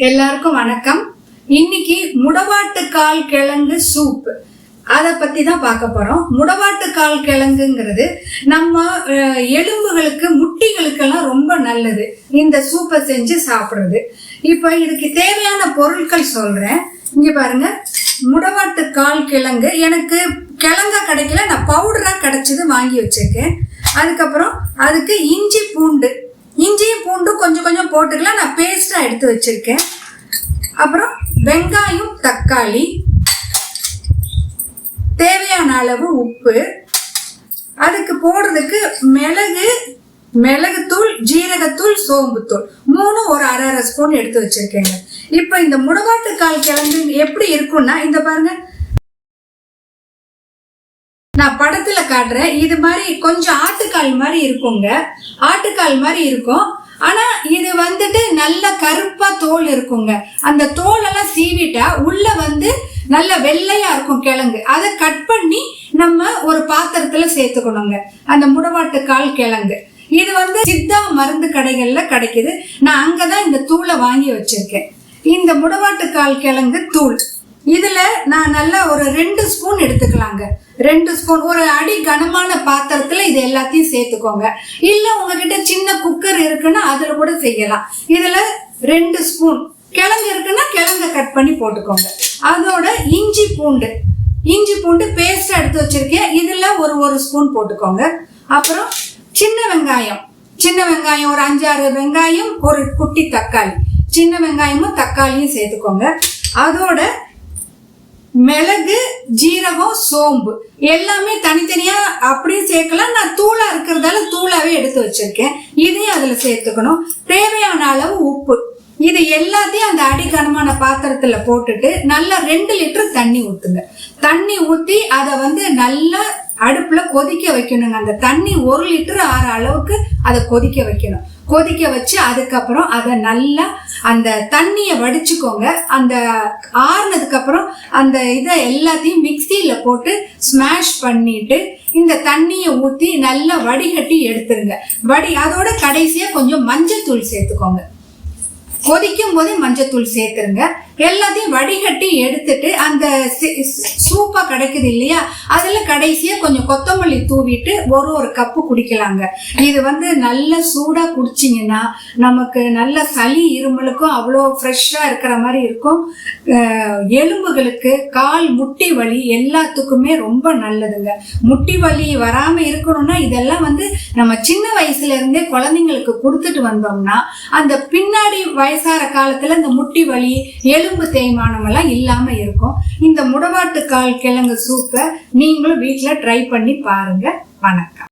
எல்லாருக்கும் வணக்கம். இன்னைக்கு முடவாட்டுக்கால் கிழங்கு சூப் அதை பத்தி தான் பார்க்க போறோம். முடவாட்டுக்கால் கிழங்குங்கிறது நம்ம எலும்புகளுக்கு முட்டிகளுக்கெல்லாம் ரொம்ப நல்லது. இந்த சூப்பை செஞ்சு சாப்பிடுறது. இப்ப இதுக்கு தேவையான பொருட்கள் சொல்றேன். இங்க பாருங்க, முடவாட்டுக்கால் கிழங்கு எனக்கு கிழங்கா கிடைக்கல, நான் பவுடரா கிடைச்சது வாங்கி வச்சிருக்கேன். அதுக்கப்புறம் அதுக்கு இஞ்சியும் பூண்டு கொஞ்சம் கொஞ்சம் போட்டுக்கலாம், நான் பேஸ்டா எடுத்து வச்சிருக்கேன். அப்புறம் வெங்காயம், தக்காளி, தேவையான அளவு உப்பு, அதுக்கு போடுறதுக்கு மிளகுத்தூள், ஜீரகத்தூள், சோம்புத்தூள் ஒரு அரை ஸ்பூன் எடுத்து வச்சிருக்கேங்க. இப்ப இந்த முடவாட்டுக்கால் கிழங்கு எப்படி இருக்கும்னா, இந்த பாருங்க, நான் படத்துல காட்டுறேன். இது மாதிரி கொஞ்சம் ஆட்டுக்கால் மாதிரி இருக்குங்க, ஆட்டுக்கால் மாதிரி இருக்கும். ஆனா இது வந்துட்டு நல்ல கருப்பா தோல் இருக்குங்க. அந்த தோல் எல்லாம் சீவிட்டா உள்ள நல்ல வெள்ளையா இருக்கும் கிழங்கு. அதை கட் பண்ணி நம்ம ஒரு பாத்திரத்துல சேர்த்துக்கணுங்க. அந்த முடவாட்டுக்கால் கிழங்கு இது சித்தா மருந்து கடைகள்ல கிடைக்குது. நான் அங்கதான் இந்த தூளை வாங்கி வச்சிருக்கேன். இந்த முடவாட்டுக்கால் கிழங்கு தூள் இதுல நான் நல்லா ஒரு 2 ஸ்பூன் எடுத்துக்கலாங்க. 2 ஸ்பூன் ஒரு அடி கனமான பாத்திரத்துல இது எல்லாத்தையும் சேர்த்துக்கோங்க. இல்ல உங்ககிட்ட சின்ன குக்கர் இருக்குன்னா அதுல கூட செய்யலாம். இதுல 2 ஸ்பூன் கிழங்கு இருக்குன்னா கிழங்க கட் பண்ணி போட்டுக்கோங்க. அதோட இஞ்சி பூண்டு பேஸ்ட் எடுத்து வச்சிருக்கேன். இதுல ஒரு ஸ்பூன் போட்டுக்கோங்க. அப்புறம் சின்ன வெங்காயம் ஒரு 5-6 வெங்காயம், ஒரு குட்டி தக்காளி, சின்ன வெங்காயமும் தக்காளியும் சேர்த்துக்கோங்க. அதோட மிளகு, ஜீரகம், சோம்பு எல்லாமே தனித்தனியா அப்படியே சேர்க்கலாம். நான் தூளா இருக்கிறதால தூளாவே எடுத்து வச்சிருக்கேன். இதையும் அதுல சேர்த்துக்கணும். தேவையான அளவு உப்பு. இது எல்லாத்தையும் அந்த அடிக்கனமான பாத்திரத்துல போட்டுட்டு நல்லா 2 லிட்டர் தண்ணி ஊத்துங்க. தண்ணி ஊத்தி அதை நல்லா அடுப்புல கொதிக்க வைக்கணுங்க. அந்த தண்ணி 1 லிட்டர் ஆற அளவுக்கு அதை கொதிக்க வைக்கணும். கொதிக்க வச்சு அதுக்கப்புறம் அதை நல்லா அந்த தண்ணியை வடிச்சுக்கோங்க. அந்த ஆறுனதுக்கு அப்புறம் அந்த இதை எல்லாத்தையும் மிக்சியில போட்டு ஸ்மாஷ் பண்ணிட்டு இந்த தண்ணியை ஊத்தி நல்லா வடிகட்டி எடுத்துருங்க. அதோட கடைசியா கொஞ்சம் மஞ்சத்தூள் சேர்த்துக்கோங்க. கொதிக்கும் போதே மஞ்சத்தூள் சேர்த்துருங்க. எல்லாத்தையும் வடிகட்டி எடுத்துட்டு அந்த சூப்பா கிடைக்குது இல்லையா, அதுல கடைசியா கொஞ்சம் கொத்தமல்லி தூவிட்டு ஒரு கப்பு குடிக்கலாங்க. இது நல்ல சூடா குடிச்சிங்கன்னா நமக்கு நல்ல சளி இருமலுக்கும் அவ்வளோ ஃப்ரெஷ்ஷா இருக்கிற மாதிரி இருக்கும். எலும்புகளுக்கு, கால் முட்டி வலி எல்லாத்துக்குமே ரொம்ப நல்லதுங்க. முட்டி வலி வராம இருக்கணும்னா இதெல்லாம் நம்ம சின்ன வயசுல இருந்தே குழந்தைங்களுக்கு கொடுத்துட்டு வந்தோம்னா அந்த பின்னாடி வயசார காலத்துல இந்த முட்டி வலி, எலும்பு தேய்மானம் எல்லாம் இல்லாம இருக்கும். இந்த முடவாட்டுக்கால் கிழங்கு சூப்பை நீங்களும் வீட்டுல ட்ரை பண்ணி பாருங்க. வணக்கம்.